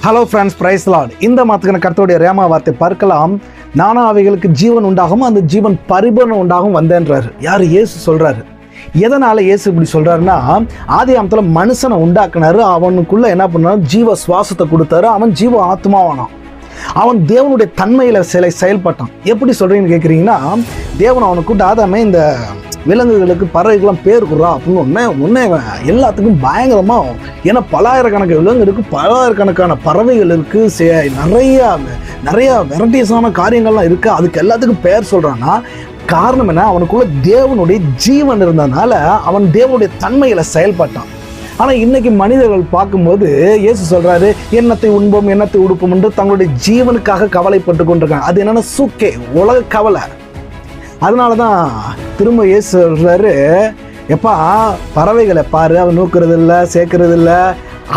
Hello friends, price Lord. இந்த மாத்துக்கான கர்த்தருடைய rhema வார்த்தை பார்க்கலாம். நானா அவைகளுக்கு ஜீவன் உண்டாகும், அந்த ஜீவன் பரிபூரணம் உண்டாகும் வந்தேன்றாரு. யார்? இயேசு சொல்றாரு. எதனால இயேசு இப்படி சொல்றாருன்னா, ஆதி ஆமத்துல மனுஷனை உண்டாக்குனாரு, அவனுக்குள்ள என்ன பண்ணாரு? ஜீவ சுவாசத்தை கொடுத்தாரு. அவன் ஜீவ ஆத்மாவானான். அவன் தேவனுடைய தன்மையில செயல்பட்டான். எப்படி சொல்றீங்கன்னு கேட்குறீங்கன்னா, தேவன் அவனுக்கு ஆதாமே இந்த விலங்குகளுக்கு பறவைகள்லாம் பேர் கொடுறா அப்படின்னு உடனே எல்லாத்துக்கும் பயங்கரமாக, ஏன்னா பலாயிரக்கணக்கான விலங்கு இருக்குது, பலாயிரக்கணக்கான பறவைகள் இருக்குது, நிறைய வெரைட்டிஸான காரியங்கள்லாம் இருக்குது. அதுக்கு எல்லாத்துக்கும் பேர் சொல்கிறான்னா காரணம் என்ன? அவனுக்குள்ள தேவனுடைய ஜீவன் இருந்ததுனால அவன் தேவனுடைய தன்மையில் செயல்பட்டான். ஆனால் இன்னைக்கு மனிதர்கள் பார்க்கும்போது இயேசு சொல்கிறாரு, எண்ணத்தை உண்போம் எண்ணத்தை உடுப்போம் என்று தங்களுடைய ஜீவனுக்காக கவலைப்பட்டு கொண்டிருக்காங்க. அது என்னென்னா சூக்கே, உலக கவலை. அதனால தான் திரும்ப இயேசு சொல்கிறாரு, எப்பா பறவைகளை பாரு, அவன் நூக்கிறது இல்லை, சேர்க்கறது இல்லை,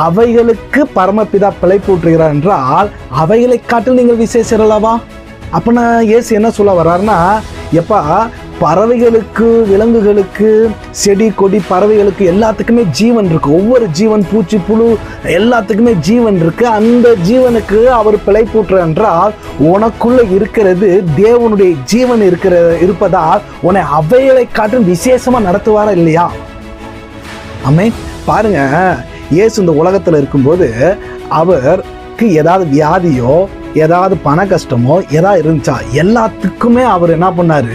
அவைகளுக்கு பரமபிதா பிழைப்பூட்டுகிறார் என்றால் அவைகளை காட்டில் நீங்கள் விசேஷர் அல்லவா? அப்படின்னா இயேசு என்ன சொல்ல வர்றாருன்னா, எப்பா பறவைகளுக்கு, விலங்குகளுக்கு, செடி கொடி பறவைகளுக்கு எல்லாத்துக்குமே ஜீவன் இருக்குது. ஒவ்வொரு ஜீவன், பூச்சி புழு எல்லாத்துக்குமே ஜீவன் இருக்குது. அந்த ஜீவனுக்கு அவர் பிழைப்பூட்டுற என்றால் உனக்குள்ள இருக்கிறது தேவனுடைய ஜீவன் இருப்பதால் உன்னை அவைகளை காட்டும் விசேஷமாக நடத்துவாரா இல்லையா? ஆமென். பாருங்க, இயேசு இந்த உலகத்தில் இருக்கும்போது அவருக்கு ஏதாவது வியாதியோ ஏதாவது பண கஷ்டமோ ஏதாவது இருந்துச்சா? எல்லாத்துக்குமே அவர் என்ன பண்ணாரு?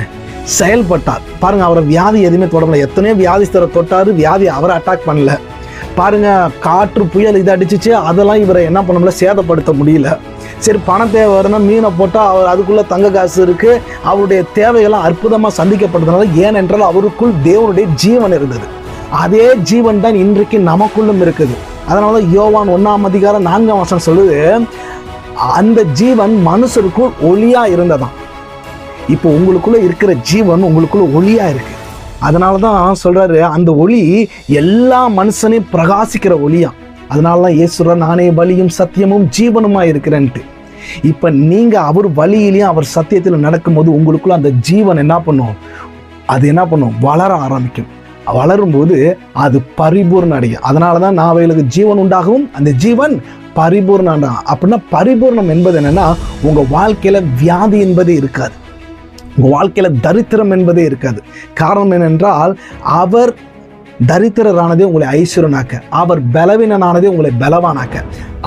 செயல்பட்டார். பாருங்க, அவரை வியாதி எதுவுமே தொடரல. எத்தனையோ வியாதிஸ்தரை தொட்டாரு, வியாதி அவரை அட்டாக் பண்ணல. பாருங்க, காற்று புயல் இதை அடிச்சிச்சு, அதெல்லாம் இவரை என்ன பண்ண முடியல, சேதப்படுத்த முடியல. சரி, பண தேவை வரும்னா மீனை போட்டால் அவர் அதுக்குள்ள தங்க காசு இருக்கு. அவருடைய தேவைகள்லாம் அற்புதமாக சந்திக்கப்பட்டதுனால, ஏனென்றால் அவருக்குள் தேவனுடைய ஜீவன் இருந்தது. அதே ஜீவன் தான் இன்றைக்கு நமக்குள்ளும் இருக்குது. அதனால தான் யோவான் 1:4 சொல்லுது, அந்த ஜீவன் மனுஷருக்குள் ஒளியா இருந்ததாம். இப்போ உங்களுக்குள்ள இருக்கிற ஜீவன் உங்களுக்குள்ள ஒளியா இருக்கு. அதனால தான் சொல்றாரு, அந்த ஒளி எல்லா மனுஷனையும் பிரகாசிக்கிற ஒளியா. அதனால தான் இயேசுரா, நானே வழியும் சத்தியமும் ஜீவனுமா இருக்கிறேன்ட்டு. இப்போ நீங்க அவர் வழியிலையும் அவர் சத்தியத்தில் நடக்கும்போது உங்களுக்குள்ள அந்த ஜீவன் என்ன பண்ணும்? அது என்ன பண்ணும்? வளர ஆரம்பிக்கும். வளரும்போது அது பரிபூர்ணம் அடையும். அதனால தான் நான் அவைகளுக்கு ஜீவன் உண்டாகவும் அந்த ஜீவன் பரிபூர்ணம். அப்படின்னா பரிபூர்ணம் என்பது என்னன்னா, உங்க வாழ்க்கையில வியாதி என்பதே இருக்காது, உங்கள் வாழ்க்கையில் தரித்திரம் என்பதே இருக்காது. காரணம் என்னென்றால், அவர் தரித்திரரானதே உங்களை ஐஸ்வரனாக்க, அவர் பலவீனனானதே உங்களை பலவானாக்க.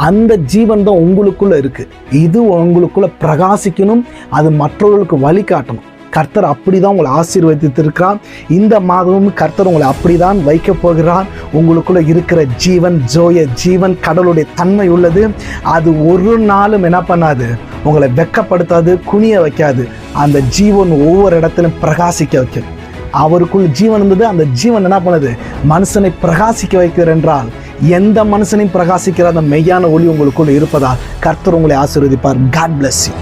அந்த ஜீவன் தான் உங்களுக்குள்ள இருக்கு. இது உங்களுக்குள்ள பிரகாசிக்கணும், அது மற்றவர்களுக்கு வழிகாட்டணும். கர்த்தர் அப்படிதான் உங்களை ஆசீர்வதித்திருக்கிறார். இந்த மாதமும் கர்த்தர் உங்களை அப்படிதான் வைக்க போகிறார். உங்களுக்குள்ள இருக்கிற ஜீவன் ஜோய ஜீவன், கடவுளுடைய தன்மை உள்ளது. அது ஒரு நாளும் என்ன பண்ணாது? உங்களை வெட்கப்படுத்தாது, குனிய வைக்காது. அந்த ஜீவன் ஒவ்வொரு இடத்திலும் பிரகாசிக்க வைக்கும். அவருக்குள் ஜீவன் இருந்தது. அந்த ஜீவன் என்ன பண்ணுது? மனுஷனை பிரகாசிக்க வைக்கிறார். என்றால் எந்த மனுஷனையும் பிரகாசிக்கிற அந்த மெய்யான ஒளி உங்களுக்குள்ள இருப்பதால் கர்த்தர் உங்களை ஆசீர்வதிப்பார். God bless you.